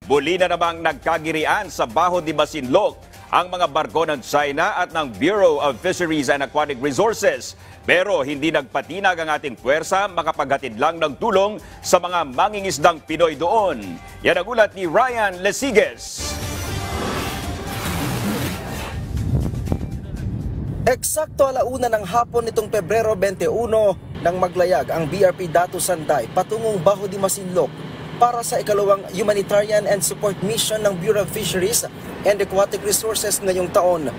Muli na namang nagkagirian sa Baho de Masinloc ang mga barko ng China at ng Bureau of Fisheries and Aquatic Resources. Pero hindi nagpatinag ang ating puwersa makapaghatid lang ng tulong sa mga mangingisdang Pinoy doon. Yan ang ulat ni Ryan Lesigues. Eksakto alauna ng hapon nitong Pebrero 21 nang maglayag ang BRP Datu Sanday patungong Baho de Masinloc para sa ikalawang humanitarian and support mission ng Bureau of Fisheries and Aquatic Resources ngayong taon.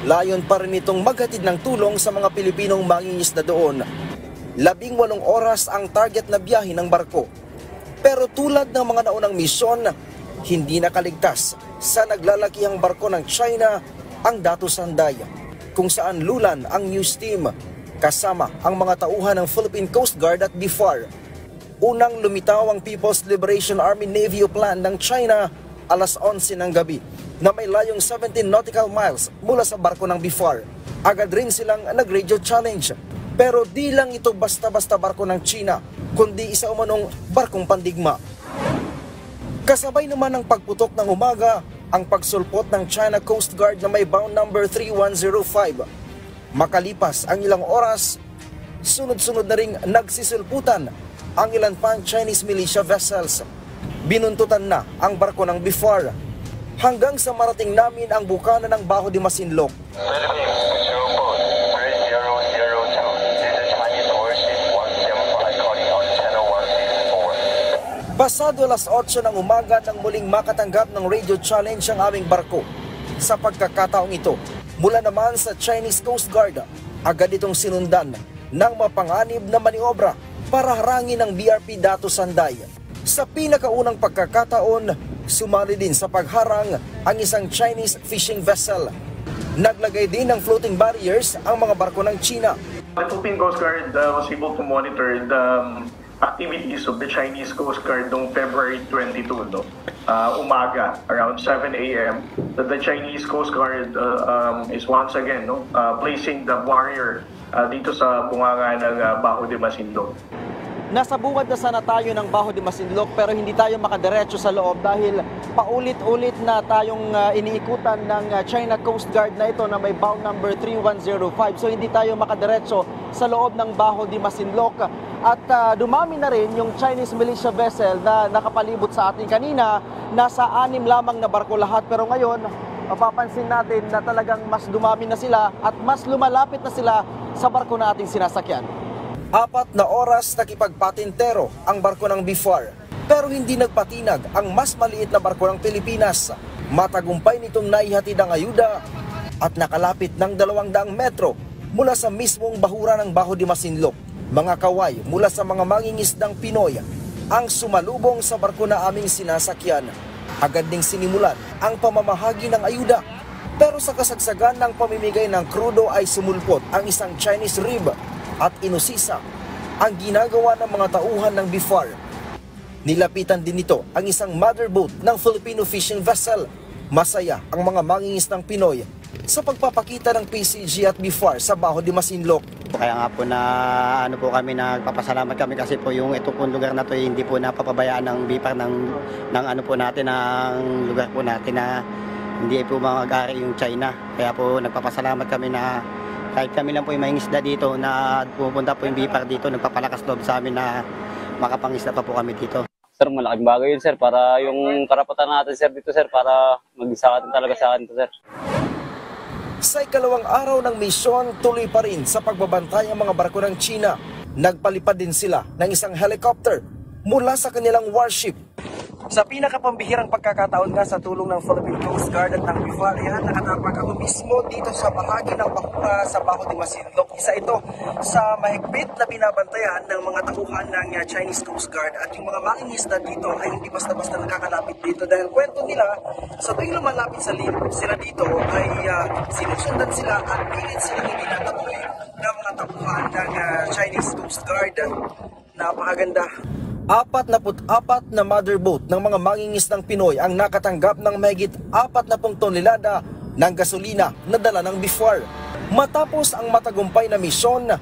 Layon pa rin itong maghatid ng tulong sa mga Pilipinong mangingisda doon. 18 oras ang target na biyahe ng barko. Pero tulad ng mga naunang misyon, hindi nakaligtas sa naglalakihang barko ng China ang Datu Sanday, kung saan lulan ang news team kasama ang mga tauhan ng Philippine Coast Guard at BFAR. Unang lumitaw ang People's Liberation Army Navy Plan ng China alas 11 ng gabi na may layong 17 nautical miles mula sa barko ng BFAR. Agad rin silang nag-radio challenge. Pero di lang ito basta-basta barko ng China, kundi isa umanong barkong pandigma. Kasabay naman ng pagputok ng umaga, ang pagsulpot ng China Coast Guard na may bound number 3105. Makalipas ang ilang oras, sunod-sunod na ring nagsisilputan ang ilan pang Chinese militia vessels. Binuntutan na ang barko ng BFAR hanggang sa marating namin ang bukana ng Baho de Masinloc. Pasado alas 8 ng umaga nang muling makatanggap ng radio challenge ang aming barko. Sa pagkakataong ito, mula naman sa Chinese Coast Guard, agad itong sinundan ng mapanganib na maniobra para harangin ang BRP Datu Sanday. Sa pinakaunang pagkakataon, sumali din sa pagharang ang isang Chinese fishing vessel. Naglagay din ng floating barriers ang mga barko ng China. The Philippine Coast Guard was able to monitor the activities of the Chinese Coast Guard noong February 22, umaga, around 7 a.m. The Chinese Coast Guard is once again placing the barrier dito sa bunganga ng Baho de Masinloc. Nasa bungad na sana tayo ng Baho de Masinloc pero hindi tayo makadiretso sa loob dahil paulit-ulit na tayong iniikutan ng China Coast Guard na ito na may bound number 3105. So hindi tayo makadiretso sa loob ng Baho de Masinloc. At dumami na rin yung Chinese militia vessel na nakapalibot sa atin kanina. Nasa 6 lamang na barko lahat pero ngayon mapapansin natin na talagang mas dumami na sila at mas lumalapit na sila sa barko na ating sinasakyan. 4 na oras nakipagpatintero ang barko ng BFAR pero hindi nagpatinag ang mas maliit na barko ng Pilipinas. Matagumpay nitong naihatid ang ayuda at nakalapit ng 200 metro mula sa mismong bahura ng Baho de Masinloc. Mga kaway mula sa mga mangingisdang Pinoy ang sumalubong sa barko na aming sinasakyan. Agad ding sinimulan ang pamamahagi ng ayuda. Pero sa kasagsagan ng pamimigay ng krudo ay sumulpot ang isang Chinese rib at inusisa ang ginagawa ng mga tauhan ng BFAR. Nilapitan din nito ang isang mother boat ng Filipino fishing vessel. Masaya ang mga mangingisdang Pinoy sa pagpapakita ng PCG at BFAR sa Baho de Masinloc. Kaya nga po na kami nagpapasalamat kami kasi po yung ito pong lugar na to hindi po napapabayaan ng BFAR ng lugar po natin na hindi po mag-ari yung China. Kaya po nagpapasalamat kami na kahit kami lang po yung mangingisda dito na pupunta po yung BFAR dito, nagpapalakas loob sa amin na makapangisda pa po kami dito. Sir, malaking bagay yun sir para yung karapatan natin sir dito sir para mag-isa talaga sa akin to sir. Sa ikalawang araw ng misyon, tuloy pa rin sa pagbabantay ang mga barko ng China. Nagpalipad din sila ng isang helicopter mula sa kanilang warship. Sa pinakapambihirang pagkakataon nga sa tulong ng Philippine Coast Guard at ng BFAR, nakatapag ako mismo dito sa bahagi ng bahura sa Baho de Masinloc. Isa ito sa mahigpit na binabantayan ng mga tauhan ng Chinese Coast Guard at yung mga mangingisda dito ay hindi basta-basta nakakalapit dito dahil kwento nila sa tuwing lumalapit sila dito ay sinusundan sila at pilit silang itinataboy ng mga tauhan ng Chinese Coast Guard. Napakaganda. 44 na mother boat ng mga mangingisdang Pinoy ang nakatanggap ng mahigit 40 tonelada ng gasolina na dala ng BFAR. Matapos ang matagumpay na misyon,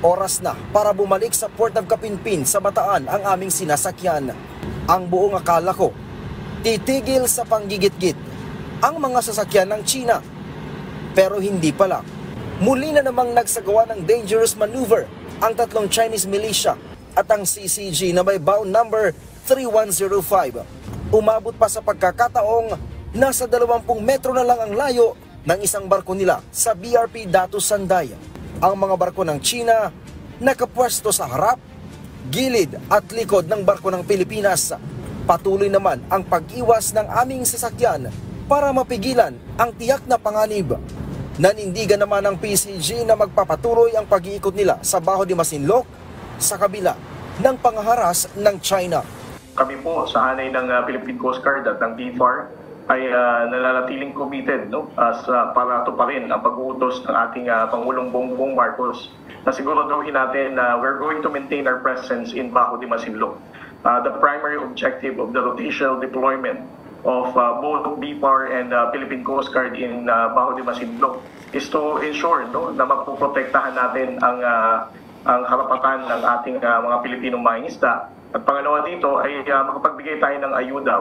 oras na para bumalik sa Port of Capinpin sa Bataan ang aming sinasakyan. Ang buong akala ko titigil sa panggigit-git ang mga sasakyan ng China. Pero hindi pala. Muli na namang nagsagawa ng dangerous maneuver ang tatlong Chinese militia at ang CCG na may bound number 3105. Umabot pa sa pagkakataong nasa 20 metro na lang ang layo ng isang barko nila sa BRP Datu Sanday. Ang mga barko ng China nakapwesto sa harap, gilid at likod ng barko ng Pilipinas. Patuloy naman ang pag-iwas ng aming sasakyan para mapigilan ang tiyak na panganib. Nanindigan naman ng PCG na magpapatuloy ang pag-iikot nila sa Baho de Masinloc sa kabila ng pangharas ng China. Kami po sa hanay ng Philippine Coast Guard at ng BFAR ay nananatiling committed para tuparin ang pag-uutos ng ating Pangulong Bongbong Marcos na siguraduhin natin na we're going to maintain our presence in Baho de Masinloc. The primary objective of the rotational deployment of both BFAR and Philippine Coast Guard in Baho de Masinloc is to ensure na mapoprotektahan natin ang karapatan ng ating mga Pilipinong mangingisda. At pangalawa dito ay makapagbigay tayo ng ayuda.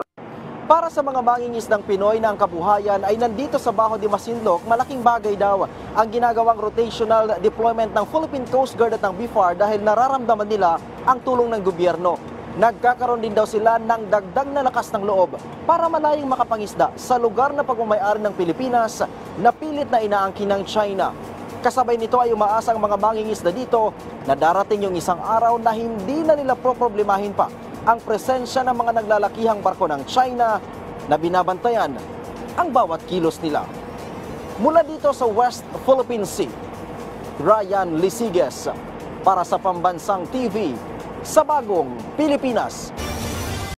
Para sa mga mangingisdang Pinoy na ang kabuhayan ay nandito sa Baho de Masinloc, malaking bagay daw ang ginagawang rotational deployment ng Philippine Coast Guard at ng BFAR dahil nararamdaman nila ang tulong ng gobyerno. Nagkakaroon din daw sila ng dagdag na lakas ng loob para malayang makapangisda sa lugar na pagmamayari ng Pilipinas na pilit na inaangkin ng China. Kasabay nito ay umaasa ang mga mangingisda dito na darating yung isang araw na hindi na nila problemahin pa ang presensya ng mga naglalakihang barko ng China na binabantayan ang bawat kilos nila. Mula dito sa West Philippine Sea, Ryan Lisiges para sa Pambansang TV sa Bagong Pilipinas.